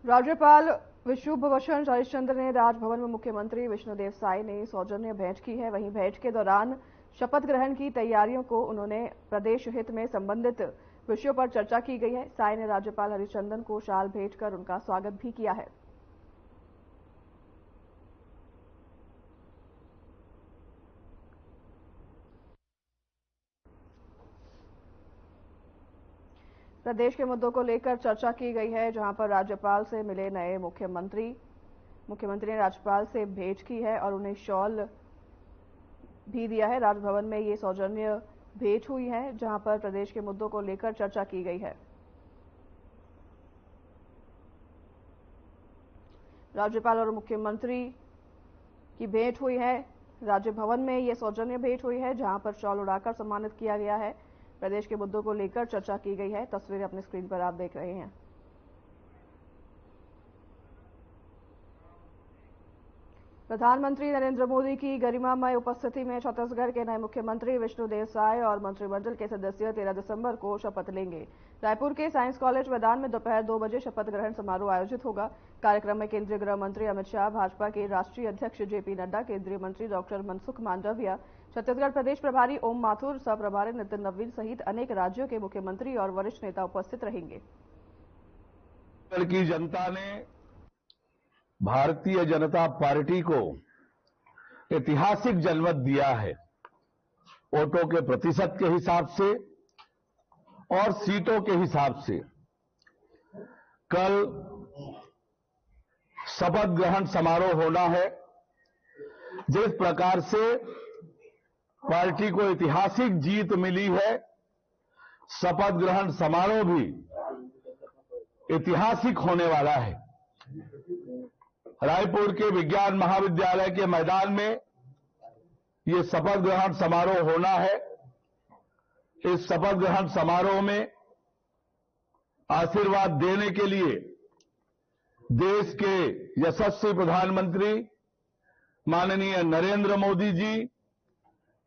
राज्यपाल विश्वभूषण हरिश्चंद्र ने राजभवन में मुख्यमंत्री विष्णुदेव साय ने सौजन्य भेंट की है। वहीं भेंट के दौरान शपथ ग्रहण की तैयारियों को उन्होंने प्रदेश हित में संबंधित विषयों पर चर्चा की गई है। साय ने राज्यपाल हरिश्चंद्र को शाल भेंट कर उनका स्वागत भी किया है। प्रदेश के मुद्दों को लेकर चर्चा की गई है, जहां पर राज्यपाल से मिले नए मुख्यमंत्री ने राज्यपाल से भेंट की है और उन्हें शॉल भी दिया है। राजभवन में ये सौजन्य भेंट हुई है, जहां पर प्रदेश के मुद्दों को लेकर चर्चा की गई है। राज्यपाल और मुख्यमंत्री की भेंट हुई है। राजभवन में ये सौजन्य भेंट हुई है, जहां पर शॉल उड़ाकर सम्मानित किया गया है। प्रदेश के मुद्दों को लेकर चर्चा की गई है। तस्वीरें अपनी स्क्रीन पर आप देख रहे हैं। प्रधानमंत्री नरेंद्र मोदी की गरिमामय उपस्थिति में छत्तीसगढ़ के नए मुख्यमंत्री विष्णुदेव साय और मंत्रिमंडल के सदस्य 13 दिसंबर को शपथ लेंगे। रायपुर के साइंस कॉलेज मैदान में दोपहर 2 बजे शपथ ग्रहण समारोह आयोजित होगा। कार्यक्रम में केंद्रीय गृह मंत्री अमित शाह, भाजपा के राष्ट्रीय अध्यक्ष जेपी नड्डा, केंद्रीय मंत्री डॉक्टर मनसुख मांडविया, छत्तीसगढ़ प्रदेश प्रभारी ओम माथुर, सह प्रभारी नितिन नवीन सहित अनेक राज्यों के मुख्यमंत्री और वरिष्ठ नेता उपस्थित रहेंगे। की जनता ने भारतीय जनता पार्टी को ऐतिहासिक जनमत दिया है। वोटों के प्रतिशत के हिसाब से और सीटों के हिसाब से। कल शपथ ग्रहण समारोह होना है। जिस प्रकार से पार्टी को ऐतिहासिक जीत मिली है, शपथ ग्रहण समारोह भी ऐतिहासिक होने वाला है। रायपुर के विज्ञान महाविद्यालय के मैदान में ये शपथ ग्रहण समारोह होना है। इस शपथ ग्रहण समारोह में आशीर्वाद देने के लिए देश के यशस्वी प्रधानमंत्री माननीय नरेंद्र मोदी जी,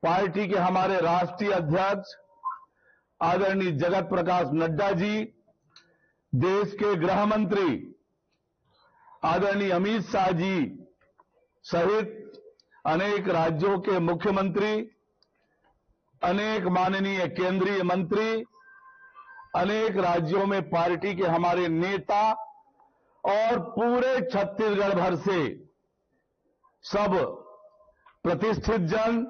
पार्टी के हमारे राष्ट्रीय अध्यक्ष आदरणीय जगत प्रकाश नड्डा जी, देश के गृह मंत्री आदरणीय अमित शाह जी सहित अनेक राज्यों के मुख्यमंत्री, अनेक माननीय केंद्रीय मंत्री, अनेक राज्यों में पार्टी के हमारे नेता और पूरे छत्तीसगढ़ भर से सब प्रतिष्ठित जन,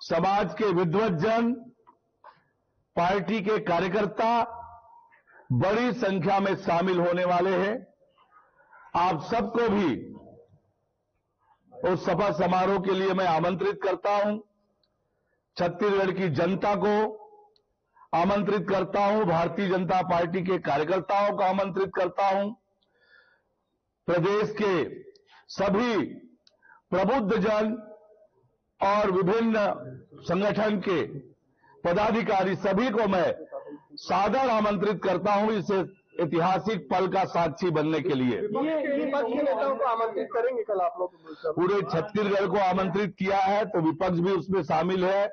समाज के विद्वत जन, पार्टी के कार्यकर्ता बड़ी संख्या में शामिल होने वाले हैं। आप सबको भी उस शपथ समारोह के लिए मैं आमंत्रित करता हूं। छत्तीसगढ़ की जनता को आमंत्रित करता हूं, भारतीय जनता पार्टी के कार्यकर्ताओं को आमंत्रित करता हूं, प्रदेश के सभी प्रबुद्ध जन और विभिन्न संगठन के पदाधिकारी सभी को मैं सादर आमंत्रित करता हूं इसे ऐतिहासिक पल का साक्षी बनने के लिए। विपक्ष के नेताओं को आमंत्रित करेंगे कल आप लोग? पूरे छत्तीसगढ़ को आमंत्रित किया है, तो विपक्ष भी उसमें शामिल है।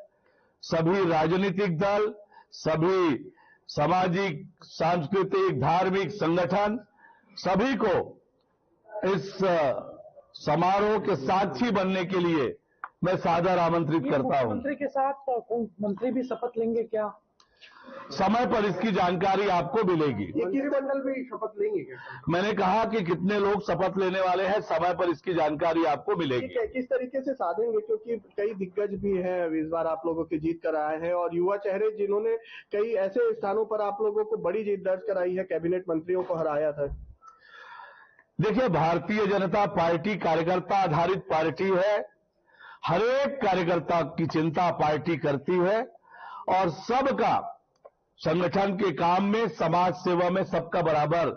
सभी राजनीतिक दल, सभी सामाजिक, सांस्कृतिक, धार्मिक संगठन, सभी को इस समारोह के साक्षी बनने के लिए मैं सादर आमंत्रित करता हूं। मंत्री के साथ मंत्री भी शपथ लेंगे क्या? समय पर इसकी जानकारी आपको मिलेगी। ये किस मंडल भी शपथ लेंगे क्या? मैंने कहा कि कितने लोग शपथ लेने वाले हैं, समय पर इसकी जानकारी आपको मिलेगी। किस तरीके से साधेंगे, क्योंकि कई दिग्गज भी हैं इस बार आप लोगों की जीत कर आए हैं और युवा चेहरे जिन्होंने कई ऐसे स्थानों पर आप लोगों को बड़ी जीत दर्ज कराई है, कैबिनेट मंत्रियों को हराया था। देखिए, भारतीय जनता पार्टी कार्यकर्ता आधारित पार्टी है। हर एक कार्यकर्ता की चिंता पार्टी करती है और सबका संगठन के काम में, समाज सेवा में सबका बराबर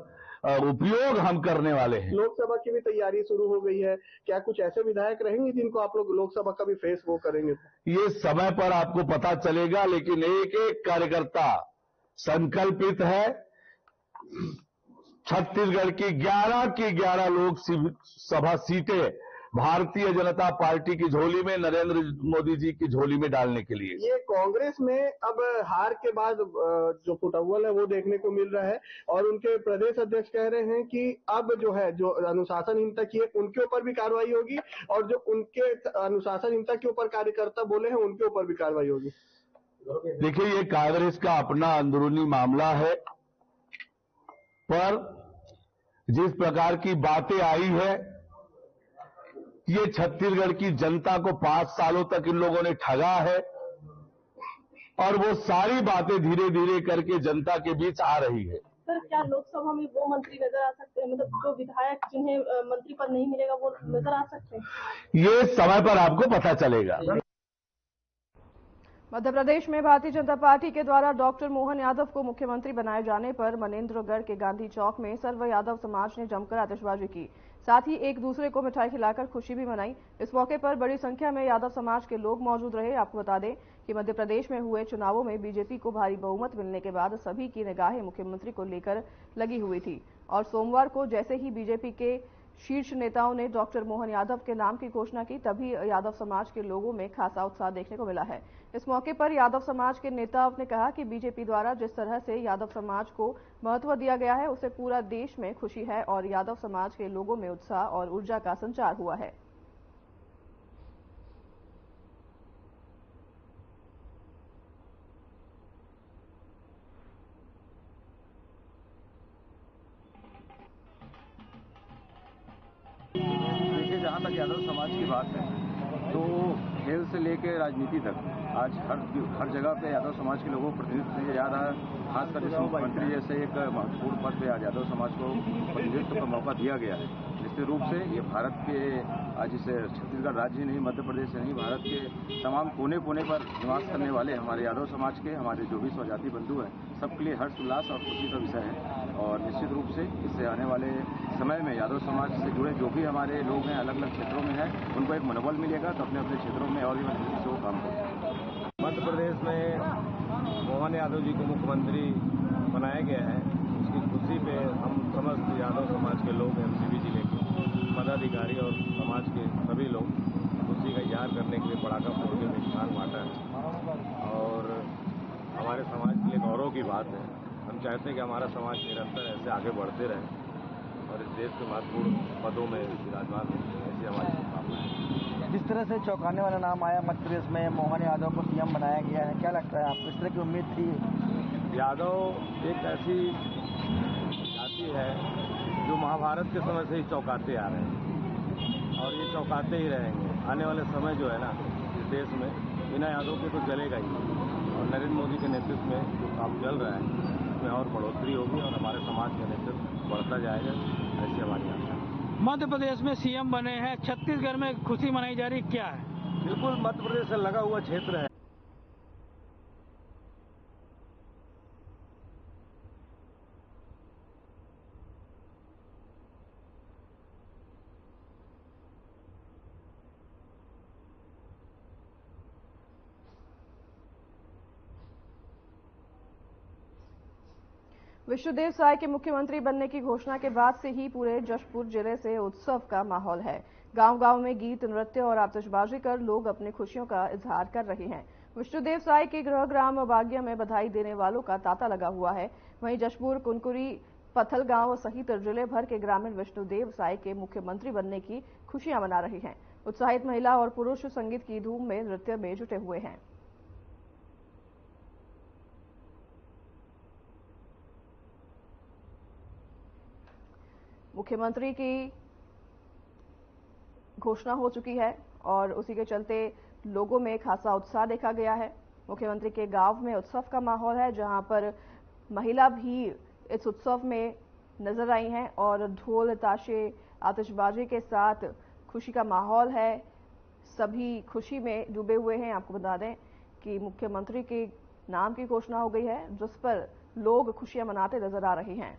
उपयोग हम करने वाले हैं। लोकसभा की भी तैयारी शुरू हो गई है। क्या कुछ ऐसे विधायक रहेंगे जिनको आप लोग लोकसभा का भी फेस वो करेंगे? ये समय पर आपको पता चलेगा, लेकिन एक एक कार्यकर्ता संकल्पित है। छत्तीसगढ़ की 11 लोकसभा सीटें भारतीय जनता पार्टी की झोली में, नरेंद्र मोदी जी की झोली में डालने के लिए। ये कांग्रेस में अब हार के बाद जो फुटअव्वल है वो देखने को मिल रहा है और उनके प्रदेश अध्यक्ष कह रहे हैं कि अब जो अनुशासनहीनता की है उनके ऊपर भी कार्रवाई होगी और जो उनके अनुशासनहीनता के ऊपर कार्यकर्ता बोले हैं उनके ऊपर भी कार्रवाई होगी। देखिए, ये कांग्रेस का अपना अंदरूनी मामला है, पर जिस प्रकार की बातें आई है, ये छत्तीसगढ़ की जनता को 5 सालों तक इन लोगों ने ठगा है और वो सारी बातें धीरे धीरे करके जनता के बीच आ रही है। सर, क्या लोकसभा में वो मंत्री नजर आ सकते हैं, मतलब जो विधायक जिन्हें मंत्री पद नहीं मिलेगा वो नजर आ सकते हैं? ये समय पर आपको पता चलेगा। मध्य प्रदेश में भारतीय जनता पार्टी के द्वारा डॉक्टर मोहन यादव को मुख्यमंत्री बनाए जाने पर मनेन्द्रगढ़ के गांधी चौक में सर्व यादव समाज ने जमकर आतिशबाजी की, साथ ही एक दूसरे को मिठाई खिलाकर खुशी भी मनाई। इस मौके पर बड़ी संख्या में यादव समाज के लोग मौजूद रहे। आपको बता दें कि मध्य प्रदेश में हुए चुनावों में बीजेपी को भारी बहुमत मिलने के बाद सभी की निगाहें मुख्यमंत्री को लेकर लगी हुई थी और सोमवार को जैसे ही बीजेपी के शीर्ष नेताओं ने डॉक्टर मोहन यादव के नाम की घोषणा की, तभी यादव समाज के लोगों में खासा उत्साह देखने को मिला है। इस मौके पर यादव समाज के नेताओं ने कहा कि बीजेपी द्वारा जिस तरह से यादव समाज को महत्व दिया गया है, उससे पूरा देश में खुशी है और यादव समाज के लोगों में उत्साह और ऊर्जा का संचार हुआ है। देखिए, जहाँ तक यादव समाज की बात है तो खेल से लेकर राजनीति तक आज हर जगह पे यादव समाज के लोगों को प्रतिनिधित्व दिया जा रहा है। खासकर जैसे मुख्यमंत्री जैसे एक महत्वपूर्ण पद पे आज यादव समाज को प्रतिनिधित्व का मौका दिया गया है। निश्चित रूप से ये भारत के आज इस छत्तीसगढ़ राज्य नहीं, मध्य प्रदेश से नहीं, भारत के तमाम कोने कोने पर निवास करने वाले हमारे यादव समाज के, हमारे जो भी स्वजाति बंधु हैं, सबके लिए हर्ष उल्लास और खुशी का विषय है। और निश्चित रूप से इससे आने वाले समय में यादव समाज से जुड़े जो भी हमारे लोग हैं अलग अलग क्षेत्रों में हैं, उनको एक मनोबल मिलेगा तो अपने अपने क्षेत्रों में और भी मजबूती से वो काम करेंगे। मध्य प्रदेश में मोहन यादव जी को मुख्यमंत्री बनाया गया है, उसकी खुशी पे हम समस्त यादव समाज के लोग एमसीबी जिले के पदाधिकारी और समाज के सभी लोग खुशी का इजहार करने के लिए पटाखा फोड़ के मिष्ठान बांटा है और हमारे समाज के लिए गौरव की बात है। हम चाहते हैं कि हमारा समाज निरंतर ऐसे आगे बढ़ते रहे और इस देश के महत्वपूर्ण पदों में विराजमान हो, ऐसी हमारी शुभकामना है। जिस तरह से चौंकाने वाला नाम आया मध्य प्रदेश में, मोहन यादव को सीएम बनाया गया है, क्या लगता है आपको? इस तरह की उम्मीद थी? यादव एक ऐसी जाति है जो महाभारत के समय से ही चौंकाते आ रहे हैं और ये चौंकाते ही रहेंगे। आने वाले समय जो है ना, इस देश में बिना यादव के तो चलेगा ही और नरेंद्र मोदी के नेतृत्व में जो काम चल रहा है उसमें और बढ़ोतरी होगी और हमारे समाज का नेतृत्व बढ़ता जाएगा, ऐसी हमारी आशा है। मध्य प्रदेश में सीएम बने हैं, छत्तीसगढ़ में खुशी मनाई जा रही, क्या है? बिल्कुल मध्य प्रदेश से लगा हुआ क्षेत्र है। विष्णुदेव साय के मुख्यमंत्री बनने की घोषणा के बाद से ही पूरे जशपुर जिले से उत्सव का माहौल है। गांव-गांव में गीत, नृत्य और आतिशबाजी कर लोग अपनी खुशियों का इजहार कर रहे हैं। विष्णुदेव साय के गृहग्राम बागिया में बधाई देने वालों का तांता लगा हुआ है। वहीं जशपुर, कुनकुरी, पथलगांव सहित जिले भर के ग्रामीण विष्णुदेव साय के मुख्यमंत्री बनने की खुशियां मना रहे हैं। उत्साहित महिला और पुरुष संगीत की धूम में नृत्य में जुटे हुए हैं। मुख्यमंत्री की घोषणा हो चुकी है और उसी के चलते लोगों में खासा उत्साह देखा गया है। मुख्यमंत्री के गांव में उत्सव का माहौल है, जहां पर महिला भी इस उत्सव में नजर आई हैं और ढोल, ताशे, आतिशबाजी के साथ खुशी का माहौल है। सभी खुशी में डूबे हुए हैं। आपको बता दें कि मुख्यमंत्री के नाम की घोषणा हो गई है, जिस पर लोग खुशियां मनाते नजर आ रहे हैं।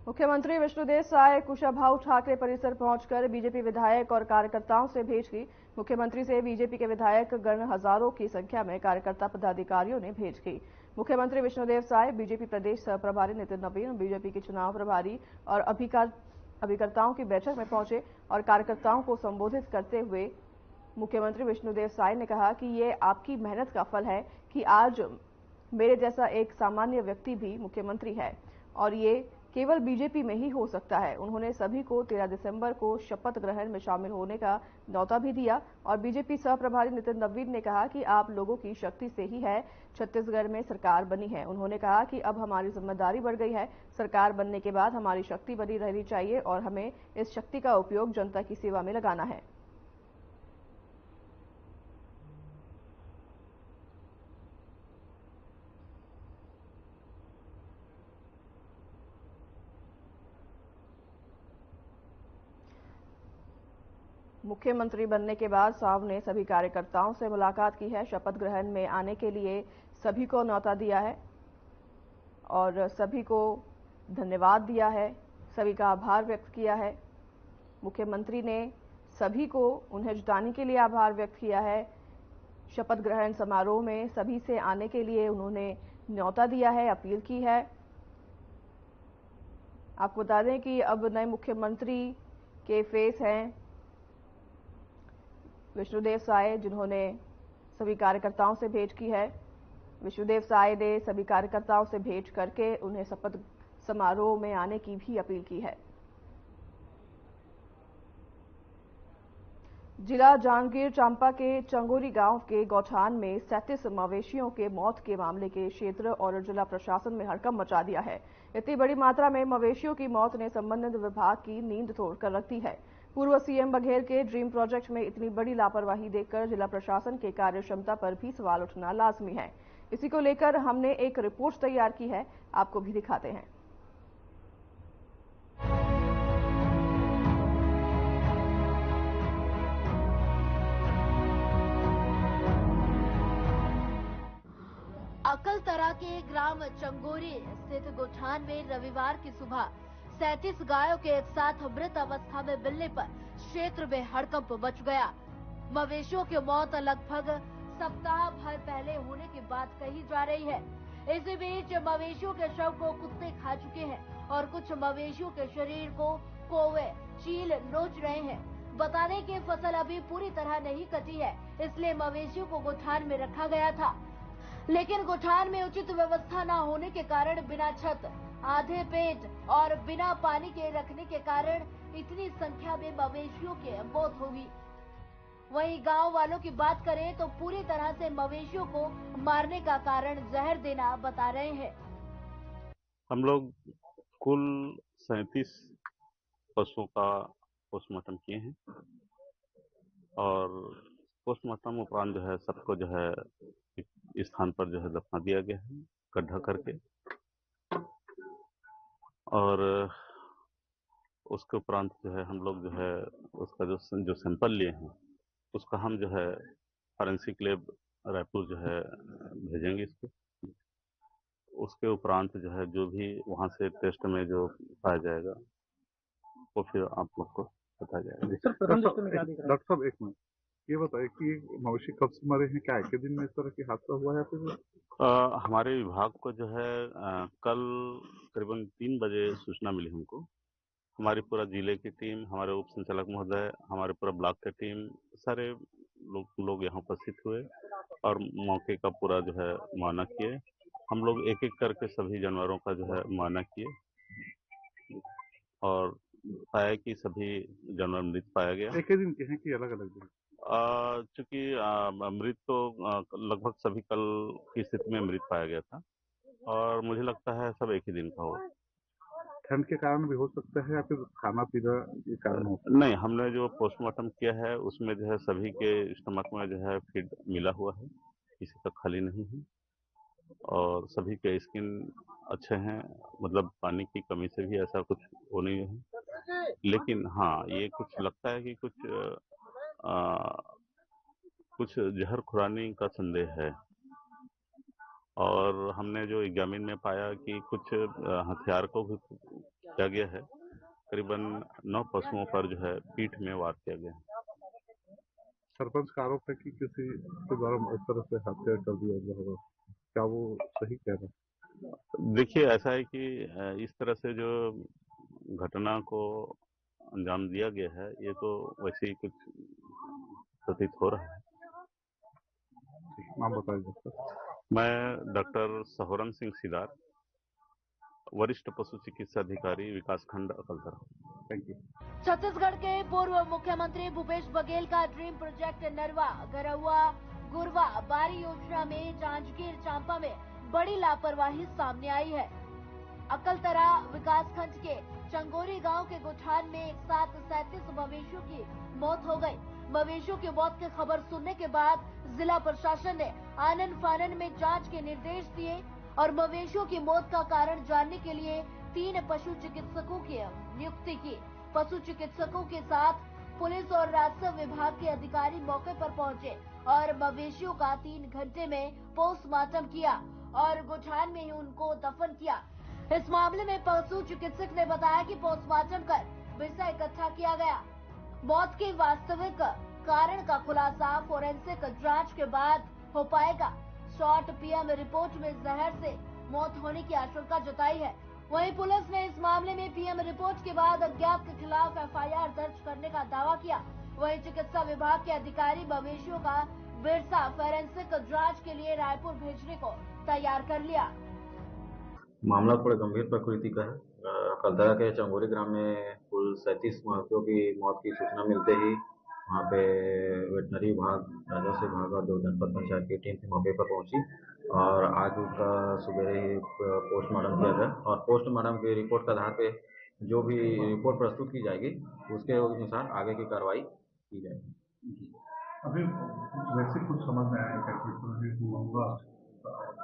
मुख्यमंत्री विष्णुदेव साय कुशाभाऊ ठाकरे परिसर पहुंचकर बीजेपी विधायक और कार्यकर्ताओं से भेंट की। मुख्यमंत्री से बीजेपी के विधायक गण हजारों की संख्या में कार्यकर्ता पदाधिकारियों ने भेंट की। मुख्यमंत्री विष्णुदेव साय बीजेपी प्रदेश सह प्रभारी नितिन नवीन, बीजेपी के चुनाव प्रभारी और अभिकर्ताओं की बैठक में पहुंचे और कार्यकर्ताओं को संबोधित करते हुए मुख्यमंत्री विष्णुदेव साय ने कहा कि ये आपकी मेहनत का फल है कि आज मेरे जैसा एक सामान्य व्यक्ति भी मुख्यमंत्री है और ये केवल बीजेपी में ही हो सकता है। उन्होंने सभी को 13 दिसंबर को शपथ ग्रहण में शामिल होने का न्यौता भी दिया और बीजेपी सह प्रभारी नितिन नवीन ने कहा कि आप लोगों की शक्ति से ही है छत्तीसगढ़ में सरकार बनी है। उन्होंने कहा कि अब हमारी जिम्मेदारी बढ़ गई है, सरकार बनने के बाद हमारी शक्ति बनी रहनी चाहिए और हमें इस शक्ति का उपयोग जनता की सेवा में लगाना है। मुख्यमंत्री बनने के बाद साव ने सभी कार्यकर्ताओं से मुलाकात की है, शपथ ग्रहण में आने के लिए सभी को न्यौता दिया है और सभी को धन्यवाद दिया है, सभी का आभार व्यक्त किया है। मुख्यमंत्री ने सभी को उन्हें जुटाने के लिए आभार व्यक्त किया है। शपथ ग्रहण समारोह में सभी से आने के लिए उन्होंने न्यौता दिया है, अपील की है। आपको बता दें कि अब नए मुख्यमंत्री के फेस हैं विष्णुदेव साय, जिन्होंने सभी कार्यकर्ताओं से भेंट की है। विष्णुदेव साय ने सभी कार्यकर्ताओं से भेंट करके उन्हें शपथ समारोह में आने की भी अपील की है। जिला जांजगीर चांपा के चंगोरी गांव के गौठान में 37 मवेशियों के मौत के मामले के क्षेत्र और जिला प्रशासन में हड़कंप मचा दिया है। इतनी बड़ी मात्रा में मवेशियों की मौत ने संबंधित विभाग की नींद तोड़कर रख दी है। पूर्व सीएम बघेल के ड्रीम प्रोजेक्ट में इतनी बड़ी लापरवाही देखकर जिला प्रशासन के कार्यक्षमता पर भी सवाल उठना लाजमी है। इसी को लेकर हमने एक रिपोर्ट तैयार की है, आपको भी दिखाते हैं। अकलतरा के ग्राम चंगोरी स्थित गौठान में रविवार की सुबह 37 गायों के एक साथ मृत अवस्था में मिलने पर क्षेत्र में हड़कंप मच गया। मवेशियों की मौत लगभग सप्ताह भर पहले होने की बात कही जा रही है। इसी बीच मवेशियों के शव को कुत्ते खा चुके हैं और कुछ मवेशियों के शरीर को कौवे चील नोच रहे हैं। बता दें कि फसल अभी पूरी तरह नहीं कटी है, इसलिए मवेशियों को गौठान में रखा गया था, लेकिन गौठान में उचित व्यवस्था न होने के कारण बिना छत, आधे पेट और बिना पानी के रखने के कारण इतनी संख्या में मवेशियों की मौत होगी। वहीं गांव वालों की बात करें तो पूरी तरह से मवेशियों को मारने का कारण जहर देना बता रहे हैं। हम लोग कुल 37 पशुओं का पोस्टमार्टम किए हैं और पोस्टमार्टम उपरांत जो है सबको जो है इस स्थान पर जो है दफना दिया गया है गड्ढा करके, और उसके उपरांत जो है हम लोग जो है उसका जो सैंपल लिए हैं उसका हम जो है फॉरेंसिक लैब रायपुर जो है भेजेंगे इसको। उसके उपरांत जो है जो भी वहाँ से टेस्ट में जो पाया जाएगा वो फिर आप लोग को बताया जाएगा। डॉक्टर साहब एक मिनट, ये बताइए कि मवेशी कब से मरे हैं, क्या एक दिन में इस तरह की हादसा हुआ है फिर? हमारे विभाग को जो है कल करीबन 3 बजे सूचना मिली हमको। हमारी पूरा जिले की टीम, हमारे उप संचालक महोदय, हमारे पूरा ब्लॉक की टीम, सारे लोग यहाँ उपस्थित हुए और मौके का पूरा जो है मुआयना किए। हम लोग एक एक करके सभी जानवरों का जो है मुआयना किए और पाया कि सभी जानवर मृत पाया गया। एक ही दिन के हैं कि अलग अलग दिन? चूंकि मृत तो लगभग सभी कल की स्थिति में मृत पाया गया था और मुझे लगता है सब एक ही दिन का होगा। ठंड के कारण भी हो सकता है या फिर खाना पीना के कारण हो? नहीं, हमने जो पोस्टमार्टम किया है उसमें जो है सभी के स्टमक में जो है फीड मिला हुआ है, किसी का खाली नहीं है और सभी के स्किन अच्छे हैं, मतलब पानी की कमी से भी ऐसा कुछ हो नहीं है। लेकिन हाँ, ये कुछ लगता है कि कुछ जहर खुरानी का संदेह है और हमने जो एग्जामिन में पाया कि कुछ हथियार को भी किया गया है। करीबन 9 पशुओं पर जो है पीठ में वार किया गया है। सरपंच का आरोप है कि किसी के द्वारा इस तरह से हत्या कर दिया गया होगा, क्या वो सही कह रहे हैं? देखिए, ऐसा है कि इस तरह से जो घटना को अंजाम दिया गया है, ये तो वैसे ही कुछ प्रतीत हो रहा है। नाम बताइए सर। मैं डॉक्टर सहोरन सिंह सिदार, वरिष्ठ पशु चिकित्सा अधिकारी, विकासखंड अकलतरा। Thank you. छत्तीसगढ़ के पूर्व मुख्यमंत्री भूपेश बघेल का ड्रीम प्रोजेक्ट नरवा, गरहुआ, गुरवा, बारी योजना में जांजगीर चांपा में बड़ी लापरवाही सामने आई है। अकलतरा विकासखंड के चंगोरी गांव के गोठान में एक साथ 37 मवेशियों की मौत हो गई। मवेशियों की मौत की खबर सुनने के बाद जिला प्रशासन ने आनन फानन में जांच के निर्देश दिए और मवेशियों की मौत का कारण जानने के लिए 3 पशु चिकित्सकों की नियुक्ति की। पशु चिकित्सकों के साथ पुलिस और राजस्व विभाग के अधिकारी मौके पर पहुंचे और मवेशियों का 3 घंटे में पोस्टमार्टम किया और गोठान में ही उनको दफन किया। इस मामले में पशु चिकित्सक ने बताया कि पोस्टमार्टम कर बिरसा इकट्ठा किया गया। मौत के वास्तविक कारण का खुलासा फोरेंसिक जांच के बाद हो पाएगा। शॉर्ट पीएम रिपोर्ट में जहर से मौत होने की आशंका जताई है। वहीं पुलिस ने इस मामले में पीएम रिपोर्ट के बाद अज्ञात के खिलाफ एफआईआर दर्ज करने का दावा किया। वहीं चिकित्सा विभाग के अधिकारी मवेशियों का बिरसा फोरेंसिक जांच के लिए रायपुर भेजने को तैयार कर लिया। मामला थोड़ा गंभीर प्रकृति का है। अकलतरा के चंगोरी ग्राम में कुल 37 मवेशियों की मौत की सूचना मिलते ही वहाँ पे वेटनरी विभाग, राजस्व विभाग और 2 जनपद पंचायत की टीम मौके पर पहुंची और आज उसका सवेरे ही पोस्टमार्टम किया गया और पोस्टमार्टम की रिपोर्ट के आधार पे जो भी रिपोर्ट प्रस्तुत की जाएगी उसके अनुसार आगे की कार्रवाई की जाएगी। अभी वैसे कुछ समझ में आया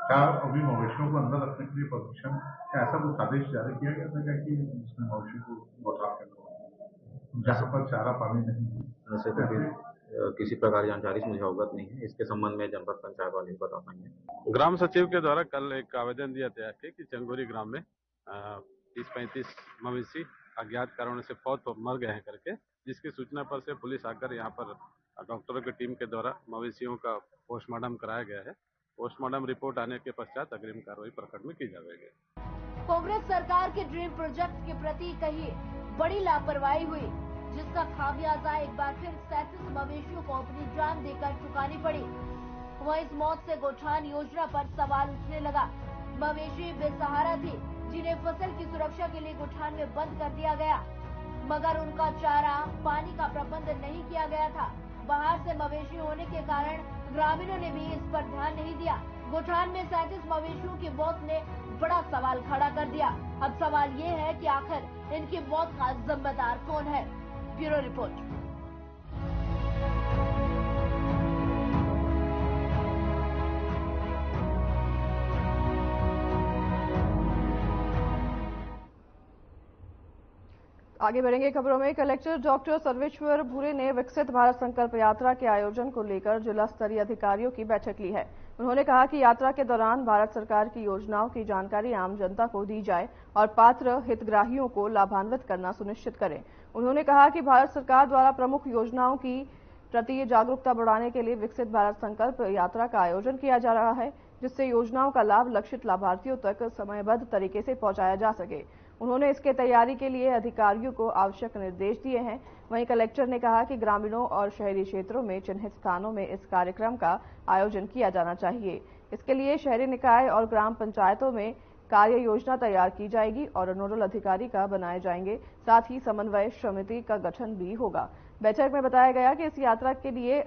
क्या अभी मवेशियों को अंदर रखने के लिए परमिशन, क्या ऐसा कुछ आदेश जारी किया गया था क्या कि उसमें मवेशी को गौठान करना जहाँ पर चारा पानी नहीं है? ऐसे तो किसी प्रकार की जानकारी से मुझे अवगत नहीं है। इसके संबंध में जनपद पंचायत वाले ही बता पाएंगे। ग्राम सचिव के द्वारा कल एक आवेदन दिया गया है कि चंगोरी ग्राम में 30-35 मवेशी अज्ञात कारणों से मर गए हैं करके, जिसकी सूचना पर से पुलिस आकर यहाँ पर डॉक्टरों की टीम के द्वारा मवेशियों का पोस्टमार्टम कराया गया है। पोस्टमार्टम रिपोर्ट आने के पश्चात अग्रिम कार्रवाई प्रखंड में की जाएगी। कांग्रेस सरकार के ड्रीम प्रोजेक्ट के प्रति कही बड़ी लापरवाही हुई, जिसका खामियाजा एक बार फिर 37 मवेशियों को अपनी जान देकर चुकानी पड़ी। वहीं इस मौत से गोठान योजना पर सवाल उठने लगा। मवेशी बेसहारा थी, जिन्हें फसल की सुरक्षा के लिए गोठान में बंद कर दिया गया, मगर उनका चारा पानी का प्रबंध नहीं किया गया था। बाहर से मवेशी होने के कारण ग्रामीणों ने भी इस पर ध्यान नहीं दिया। गोठान में 37 मवेशियों की मौत ने बड़ा सवाल खड़ा कर दिया। अब सवाल ये है कि आखिर इनकी मौत का जिम्मेदार कौन है। Bureau report. आगे बढ़ेंगे खबरों में। कलेक्टर डॉक्टर सर्वेश्वर भूरे ने विकसित भारत संकल्प यात्रा के आयोजन को लेकर जिला स्तरीय अधिकारियों की बैठक ली है। उन्होंने कहा कि यात्रा के दौरान भारत सरकार की योजनाओं की जानकारी आम जनता को दी जाए और पात्र हितग्राहियों को लाभान्वित करना सुनिश्चित करें। उन्होंने कहा कि भारत सरकार द्वारा प्रमुख योजनाओं की प्रति जागरूकता बढ़ाने के लिए विकसित भारत संकल्प यात्रा का आयोजन किया जा रहा है, जिससे योजनाओं का लाभ लक्षित लाभार्थियों तक समयबद्ध तरीके से पहुंचाया जा सके। उन्होंने इसके तैयारी के लिए अधिकारियों को आवश्यक निर्देश दिए हैं। वहीं कलेक्टर ने कहा कि ग्रामीणों और शहरी क्षेत्रों में चिन्हित स्थानों में इस कार्यक्रम का आयोजन किया जाना चाहिए। इसके लिए शहरी निकाय और ग्राम पंचायतों में कार्य योजना तैयार की जाएगी और नोडल अधिकारी का बनाए जाएंगे। साथ ही समन्वय समिति का गठन भी होगा। बैठक में बताया गया कि इस यात्रा के लिए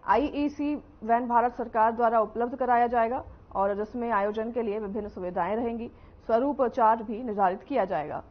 आईईसी वैन भारत सरकार द्वारा उपलब्ध कराया जाएगा और जिसमें आयोजन के लिए विभिन्न सुविधाएं रहेंगी। स्वरूप चार्ट भी निर्धारित किया जाएगा।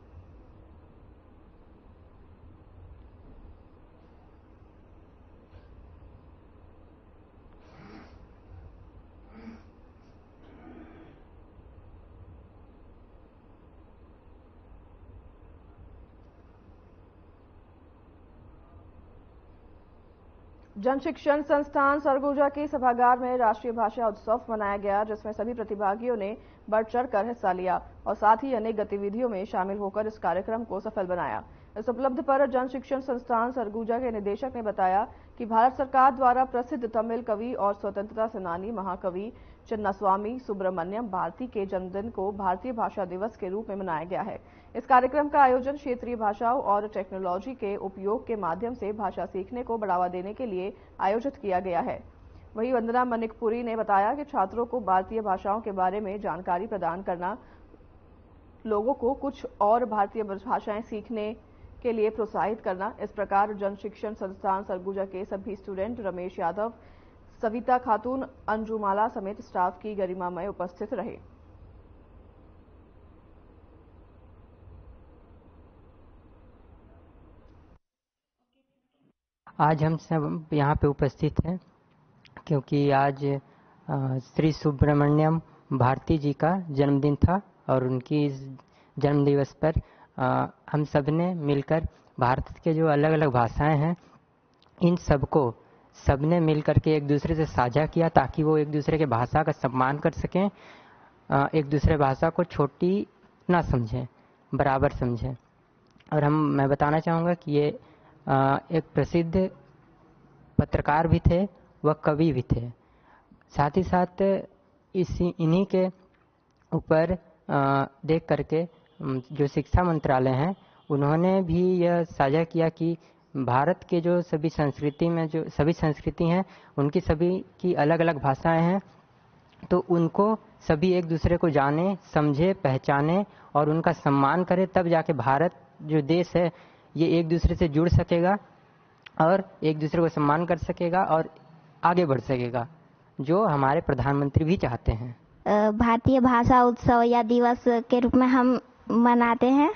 जन शिक्षण संस्थान सरगुजा के सभागार में राष्ट्रीय भाषा उत्सव मनाया गया, जिसमें सभी प्रतिभागियों ने बढ़ चढ़कर हिस्सा लिया और साथ ही अनेक गतिविधियों में शामिल होकर इस कार्यक्रम को सफल बनाया। इस उपलब्धि पर जन शिक्षण संस्थान सरगुजा के निदेशक ने बताया कि भारत सरकार द्वारा प्रसिद्ध तमिल कवि और स्वतंत्रता सेनानी महाकवि चिन्नास्वामी सुब्रमण्यम भारती के जन्मदिन को भारतीय भाषा दिवस के रूप में मनाया गया है। इस कार्यक्रम का आयोजन क्षेत्रीय भाषाओं और टेक्नोलॉजी के उपयोग के माध्यम से भाषा सीखने को बढ़ावा देने के लिए आयोजित किया गया है। वहीं वंदना मनिकपुरी ने बताया कि छात्रों को भारतीय भाषाओं के बारे में जानकारी प्रदान करना, लोगों को कुछ और भारतीय भाषाएं सीखने के लिए प्रोत्साहित करना। इस प्रकार जन शिक्षण संस्थान सरगुजा के सभी स्टूडेंट रमेश यादव, सविता खातून, अंजुमाला समेत स्टाफ की गरिमामय उपस्थित रहे। आज हम सब यहाँ पे उपस्थित हैं क्योंकि आज श्री सुब्रमण्यम भारती जी का जन्मदिन था और उनकी इस जन्म दिवस पर हम सब ने मिलकर भारत के जो अलग अलग भाषाएं हैं, इन सबने मिल करके एक दूसरे से साझा किया ताकि वो एक दूसरे के भाषा का सम्मान कर सकें, एक दूसरे भाषा को छोटी ना समझें, बराबर समझें। और मैं बताना चाहूँगा कि ये एक प्रसिद्ध पत्रकार भी थे, वह कवि भी थे। साथ ही साथ इन्हीं के ऊपर देख करके जो शिक्षा मंत्रालय हैं, उन्होंने भी यह साझा किया कि भारत के जो सभी संस्कृति हैं, उनकी सभी की अलग अलग भाषाएं हैं, तो उनको सभी एक दूसरे को जाने, समझे, पहचाने और उनका सम्मान करें, तब जाके भारत जो देश है ये एक दूसरे से जुड़ सकेगा और एक दूसरे को सम्मान कर सकेगा और आगे बढ़ सकेगा, जो हमारे प्रधानमंत्री भी चाहते हैं। भारतीय भाषा उत्सव या दिवस के रूप में हम मनाते हैं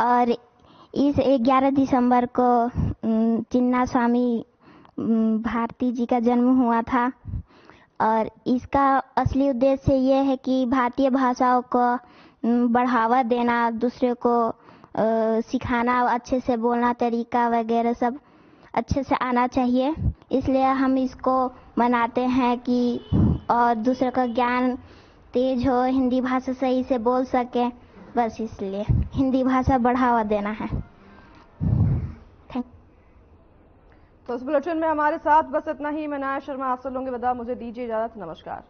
और इस 11 दिसंबर को चिन्नास्वामी भारती जी का जन्म हुआ था और इसका असली उद्देश्य ये है कि भारतीय भाषाओं को बढ़ावा देना, दूसरे को सिखाना, अच्छे से बोलना, तरीका वगैरह सब अच्छे से आना चाहिए। इसलिए हम इसको मनाते हैं कि और दूसरे का ज्ञान तेज हो, हिंदी भाषा सही से बोल सके, बस इसलिए हिंदी भाषा बढ़ावा देना है। तो इस बुलेटिन में हमारे साथ बस इतना ही। मैं नाया शर्मा आपसे लूंगी विदा, मुझे दीजिए इजाजत। नमस्कार।